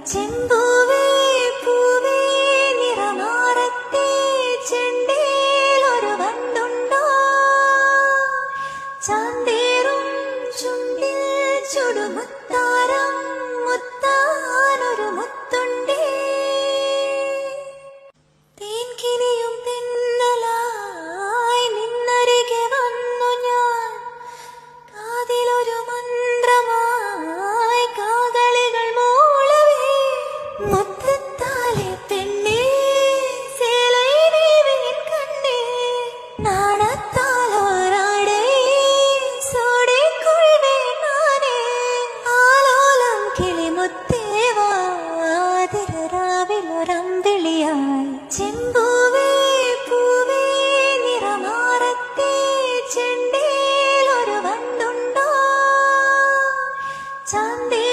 ചെമ്പൂവേ പൂവേ നിറമാറത്തെ ചെണ്ടേലൊരു വണ്ടുണ്ടോ ചാന്തേറും ചുണ്ടിൽ ചുടുമുത്താരം മുത്താനൊരു മുത്തുണ്ടേ തേൻകിനിയും തെന്നലായി നിന്നരികെ വന്നു ഞാൻ കാതിലൊരു മന്ത്രമായി കാകളികൾ മൂളവേ മുത്തത്താലെ പെണ്ണേ സേലൈ നീവിൻ കണ്ണേ നാണത്താലോരാടേ സോടിക്കൊള്ളേ നാനേ ആലോലം കിളിമുത്തേവാ അതിരാവിലൊരമ്പിളിയായി ചെമ്പൂവേ പൂവേ നിറമാറത്തെ ചെണ്ടേലൊരു വണ്ടുണ്ടോ ചാന്തേ